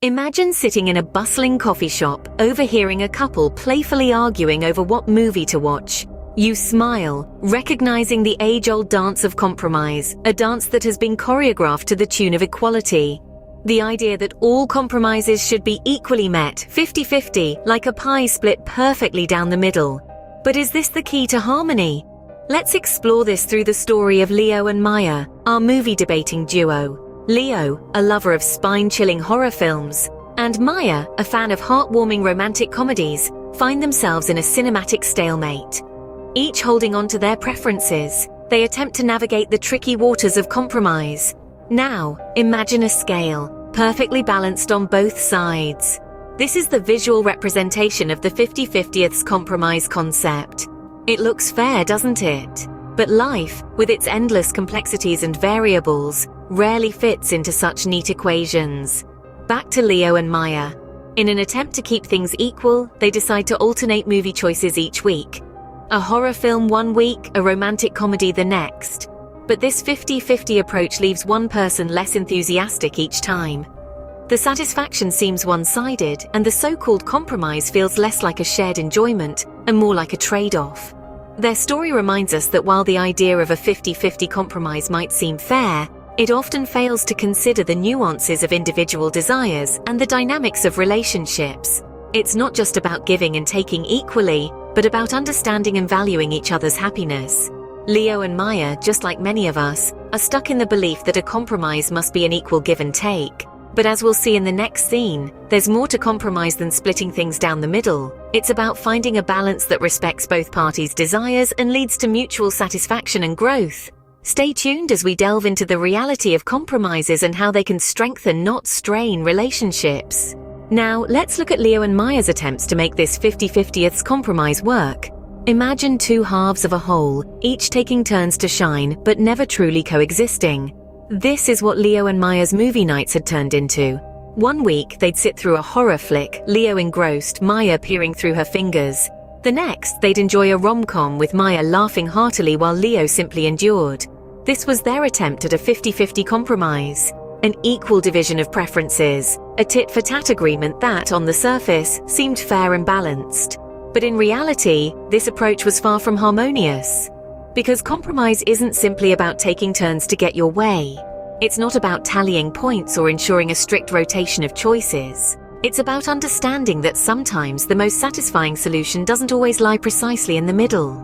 Imagine sitting in a bustling coffee shop, overhearing a couple playfully arguing over what movie to watch. You smile, recognizing the age-old dance of compromise, a dance that has been choreographed to the tune of equality. The idea that all compromises should be equally met, 50-50, like a pie split perfectly down the middle. But is this the key to harmony? Let's explore this through the story of Leo and Maya, our movie-debating duo. Leo, a lover of spine-chilling horror films, and Maya, a fan of heartwarming romantic comedies, find themselves in a cinematic stalemate. Each holding on to their preferences, they attempt to navigate the tricky waters of compromise. Now, imagine a scale, perfectly balanced on both sides. This is the visual representation of the 50-50ths compromise concept. It looks fair, doesn't it? But life, with its endless complexities and variables, rarely fits into such neat equations. Back to Leo and Maya. In an attempt to keep things equal, they decide to alternate movie choices each week. A horror film one week, a romantic comedy the next. But this 50-50 approach leaves one person less enthusiastic each time. The satisfaction seems one-sided, and the so-called compromise feels less like a shared enjoyment and more like a trade-off. Their story reminds us that while the idea of a 50-50 compromise might seem fair, it often fails to consider the nuances of individual desires and the dynamics of relationships. It's not just about giving and taking equally, but about understanding and valuing each other's happiness. Leo and Maya, just like many of us, are stuck in the belief that a compromise must be an equal give and take. But as we'll see in the next scene, there's more to compromise than splitting things down the middle. It's about finding a balance that respects both parties' desires and leads to mutual satisfaction and growth. Stay tuned as we delve into the reality of compromises and how they can strengthen, not strain, relationships. Now, let's look at Leo and Maya's attempts to make this 50-50ths compromise work. Imagine two halves of a whole, each taking turns to shine, but never truly coexisting. This is what Leo and Maya's movie nights had turned into. One week, they'd sit through a horror flick, Leo engrossed, Maya peering through her fingers. The next, they'd enjoy a rom-com with Maya laughing heartily while Leo simply endured. This was their attempt at a 50-50 compromise. An equal division of preferences, a tit-for-tat agreement that, on the surface, seemed fair and balanced. But in reality, this approach was far from harmonious. Because compromise isn't simply about taking turns to get your way. It's not about tallying points or ensuring a strict rotation of choices. It's about understanding that sometimes the most satisfying solution doesn't always lie precisely in the middle.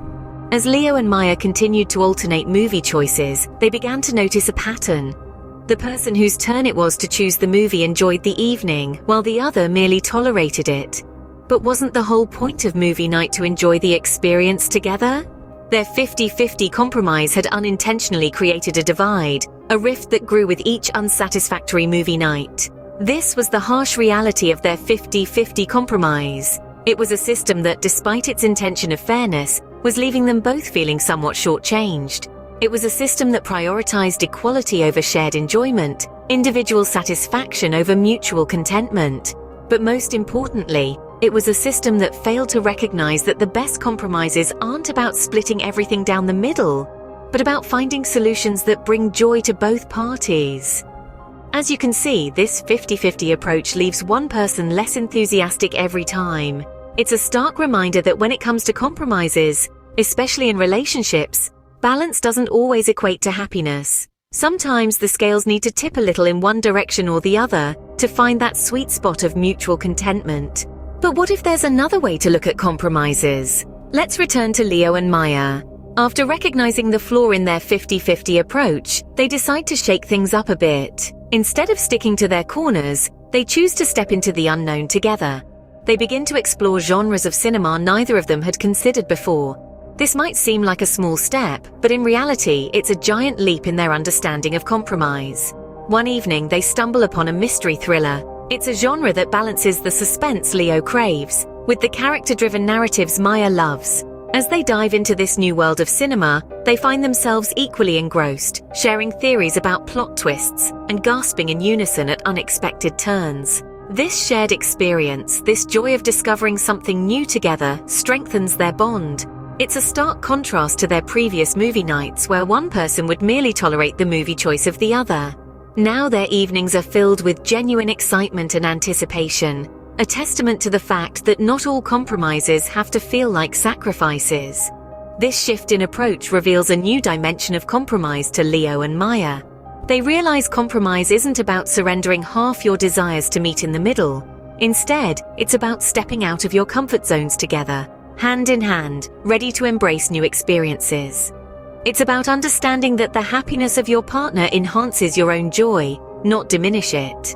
As Leo and Maya continued to alternate movie choices, they began to notice a pattern. The person whose turn it was to choose the movie enjoyed the evening, while the other merely tolerated it. But wasn't the whole point of movie night to enjoy the experience together? Their 50-50 compromise had unintentionally created a divide, a rift that grew with each unsatisfactory movie night. This was the harsh reality of their 50-50 compromise. It was a system that, despite its intention of fairness, was leaving them both feeling somewhat shortchanged. It was a system that prioritized equality over shared enjoyment, individual satisfaction over mutual contentment. But most importantly, it was a system that failed to recognize that the best compromises aren't about splitting everything down the middle, but about finding solutions that bring joy to both parties. As you can see, this 50-50 approach leaves one person less enthusiastic every time. It's a stark reminder that when it comes to compromises, especially in relationships, balance doesn't always equate to happiness. Sometimes the scales need to tip a little in one direction or the other to find that sweet spot of mutual contentment. But what if there's another way to look at compromises? Let's return to Leo and Maya. After recognizing the flaw in their 50-50 approach, they decide to shake things up a bit. Instead of sticking to their corners, they choose to step into the unknown together. They begin to explore genres of cinema neither of them had considered before. This might seem like a small step, but in reality, it's a giant leap in their understanding of compromise. One evening, they stumble upon a mystery thriller. It's a genre that balances the suspense Leo craves with the character-driven narratives Maya loves. As they dive into this new world of cinema, they find themselves equally engrossed, sharing theories about plot twists and gasping in unison at unexpected turns. This shared experience, this joy of discovering something new together, strengthens their bond. It's a stark contrast to their previous movie nights where one person would merely tolerate the movie choice of the other. Now their evenings are filled with genuine excitement and anticipation, a testament to the fact that not all compromises have to feel like sacrifices. This shift in approach reveals a new dimension of compromise to Leo and Maya. They realize compromise isn't about surrendering half your desires to meet in the middle. Instead, it's about stepping out of your comfort zones together, hand in hand, ready to embrace new experiences. It's about understanding that the happiness of your partner enhances your own joy, not diminish it.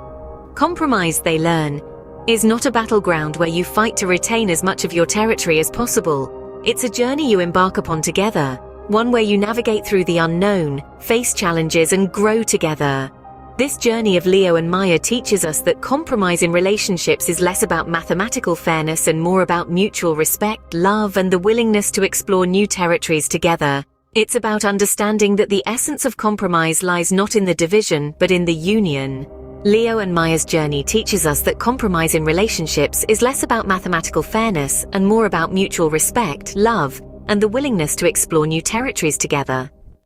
Compromise, they learn, is not a battleground where you fight to retain as much of your territory as possible. It's a journey you embark upon together, one where you navigate through the unknown, face challenges, and grow together. This journey of Leo and Maya teaches us that compromise in relationships is less about mathematical fairness and more about mutual respect, love, and the willingness to explore new territories together. It's about understanding that the essence of compromise lies not in the division, but in the union. Leo and Maya's journey teaches us that compromise in relationships is less about mathematical fairness and more about mutual respect, love, and the willingness to explore new territories together.